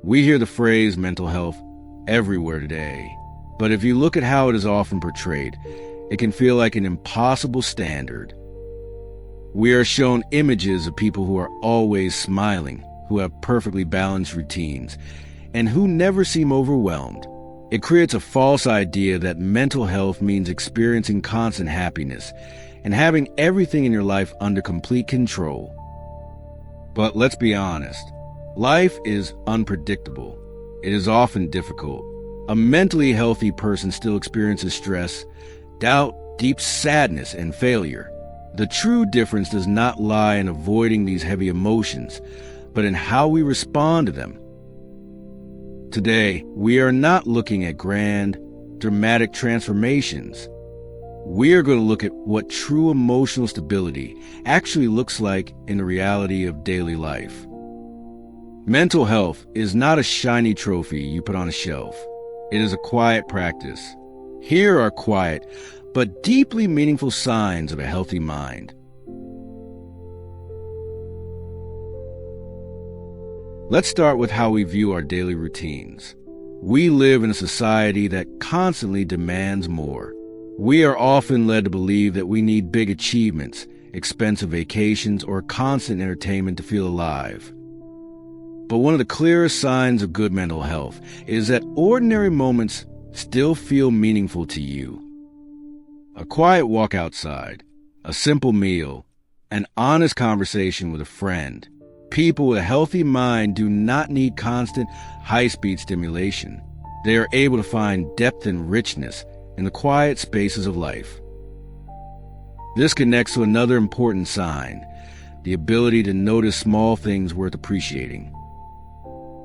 We hear the phrase mental health everywhere today, but if you look at how it is often portrayed, it can feel like an impossible standard. We are shown images of people who are always smiling, who have perfectly balanced routines, and who never seem overwhelmed. It creates a false idea that mental health means experiencing constant happiness and having everything in your life under complete control. But let's be honest, life is unpredictable. It is often difficult. A mentally healthy person still experiences stress, doubt, deep sadness, and failure. The true difference does not lie in avoiding these heavy emotions, but in how we respond to them. Today, we are not looking at grand, dramatic transformations. We are going to look at what true emotional stability actually looks like in the reality of daily life. Mental health is not a shiny trophy you put on a shelf. It is a quiet practice. Here are quiet, but deeply meaningful signs of a healthy mind. Let's start with how we view our daily routines. We live in a society that constantly demands more. We are often led to believe that we need big achievements, expensive vacations, or constant entertainment to feel alive. But one of the clearest signs of good mental health is that ordinary moments still feel meaningful to you. A quiet walk outside, a simple meal, an honest conversation with a friend. People with a healthy mind do not need constant, high-speed stimulation. They are able to find depth and richness in the quiet spaces of life. This connects to another important sign, the ability to notice small things worth appreciating.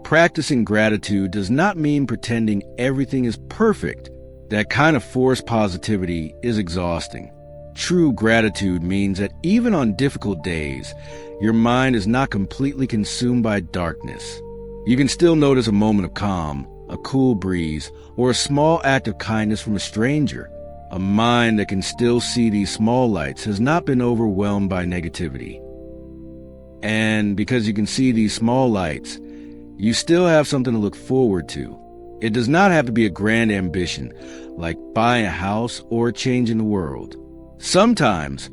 Practicing gratitude does not mean pretending everything is perfect. That kind of forced positivity is exhausting. True gratitude means that even on difficult days, your mind is not completely consumed by darkness. You can still notice a moment of calm, a cool breeze, or a small act of kindness from a stranger. A mind that can still see these small lights has not been overwhelmed by negativity. And because you can see these small lights, you still have something to look forward to. It does not have to be a grand ambition, like buying a house or changing the world. Sometimes,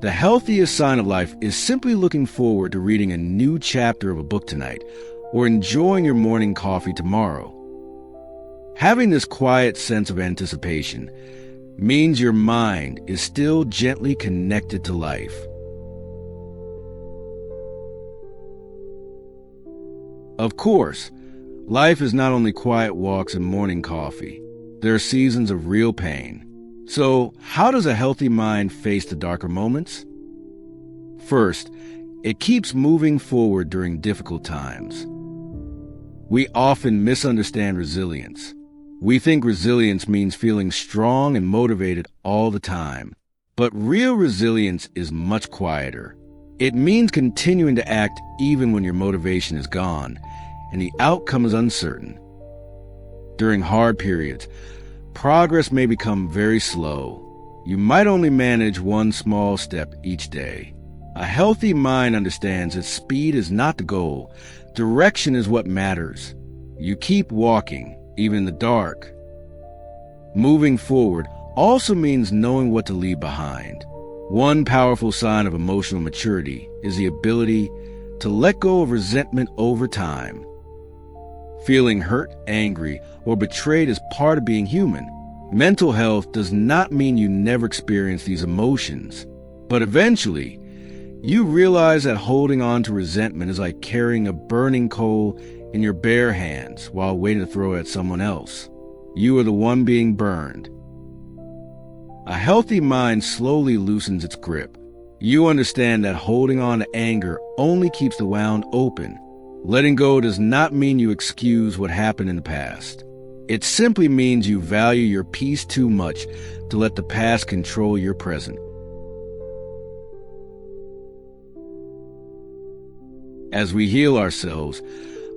the healthiest sign of life is simply looking forward to reading a new chapter of a book tonight, or enjoying your morning coffee tomorrow. Having this quiet sense of anticipation means your mind is still gently connected to life. Of course, life is not only quiet walks and morning coffee. There are seasons of real pain. So, how does a healthy mind face the darker moments? First, it keeps moving forward during difficult times. We often misunderstand resilience. We think resilience means feeling strong and motivated all the time. But real resilience is much quieter. It means continuing to act even when your motivation is gone and the outcome is uncertain. During hard periods, progress may become very slow. You might only manage one small step each day. A healthy mind understands that speed is not the goal. Direction is what matters. You keep walking, even in the dark. Moving forward also means knowing what to leave behind. One powerful sign of emotional maturity is the ability to let go of resentment over time. Feeling hurt, angry, or betrayed is part of being human. Mental health does not mean you never experience these emotions, but eventually, you realize that holding on to resentment is like carrying a burning coal in your bare hands while waiting to throw it at someone else. You are the one being burned. A healthy mind slowly loosens its grip. You understand that holding on to anger only keeps the wound open. Letting go does not mean you excuse what happened in the past. It simply means you value your peace too much to let the past control your present. As we heal ourselves,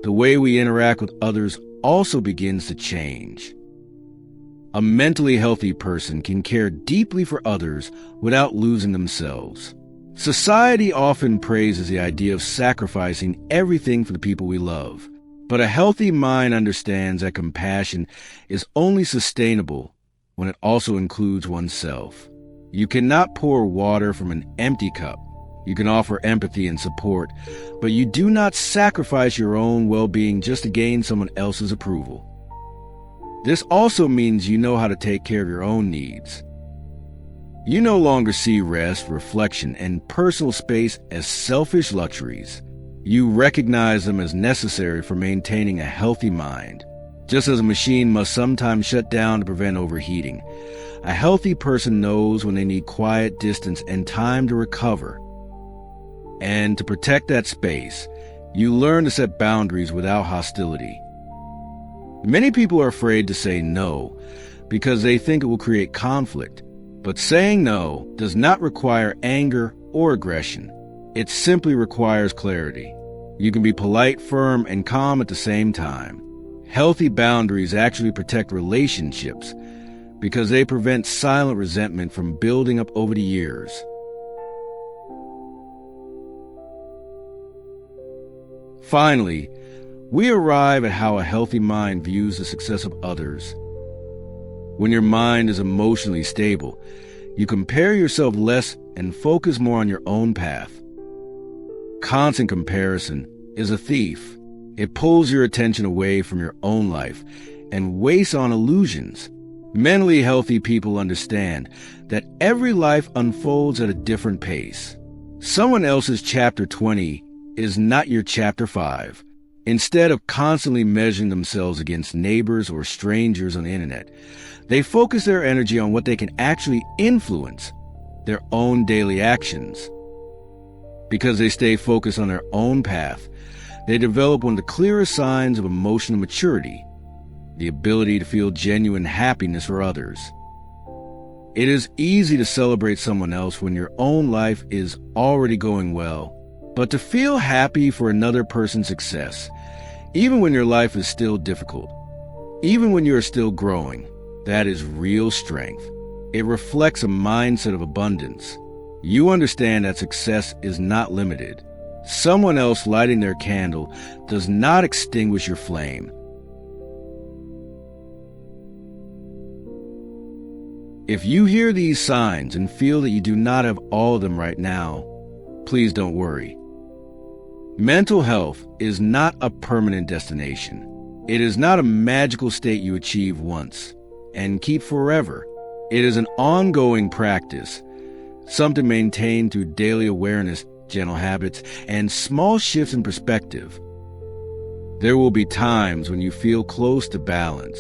the way we interact with others also begins to change. A mentally healthy person can care deeply for others without losing themselves. Society often praises the idea of sacrificing everything for the people we love. But a healthy mind understands that compassion is only sustainable when it also includes oneself. You cannot pour water from an empty cup. You can offer empathy and support, but you do not sacrifice your own well-being just to gain someone else's approval. This also means you know how to take care of your own needs. You no longer see rest, reflection, and personal space as selfish luxuries. You recognize them as necessary for maintaining a healthy mind. Just as a machine must sometimes shut down to prevent overheating, a healthy person knows when they need quiet, distance, and time to recover. And to protect that space, you learn to set boundaries without hostility. Many people are afraid to say no because they think it will create conflict. But saying no does not require anger or aggression. It simply requires clarity. You can be polite, firm, and calm at the same time. Healthy boundaries actually protect relationships because they prevent silent resentment from building up over the years. Finally, we arrive at how a healthy mind views the success of others. When your mind is emotionally stable, you compare yourself less and focus more on your own path. Constant comparison is a thief. It pulls your attention away from your own life and wastes on illusions. Mentally healthy people understand that every life unfolds at a different pace. Someone else's chapter 20 is not your chapter 5. Instead of constantly measuring themselves against neighbors or strangers on the internet, they focus their energy on what they can actually influence, their own daily actions. Because they stay focused on their own path, they develop one of the clearest signs of emotional maturity, the ability to feel genuine happiness for others. It is easy to celebrate someone else when your own life is already going well. But to feel happy for another person's success, even when your life is still difficult, even when you are still growing, that is real strength. It reflects a mindset of abundance. You understand that success is not limited. Someone else lighting their candle does not extinguish your flame. If you hear these signs and feel that you do not have all of them right now, please don't worry. Mental health is not a permanent destination. It is not a magical state you achieve once and keep forever. It is an ongoing practice, something maintained through daily awareness, gentle habits, and small shifts in perspective. There will be times when you feel close to balance,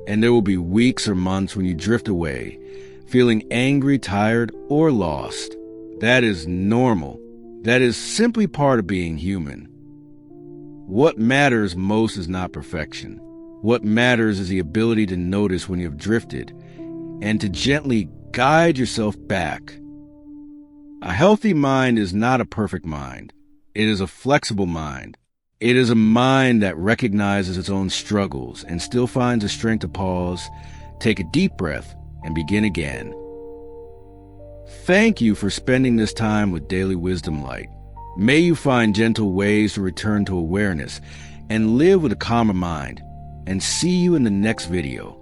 and there will be weeks or months when you drift away, feeling angry, tired, or lost. That is normal. That is simply part of being human. What matters most is not perfection. What matters is the ability to notice when you have drifted and to gently guide yourself back. A healthy mind is not a perfect mind. It is a flexible mind. It is a mind that recognizes its own struggles and still finds the strength to pause, take a deep breath, and begin again. Thank you for spending this time with Daily Wisdom Light. May you find gentle ways to return to awareness and live with a calmer mind. And see you in the next video.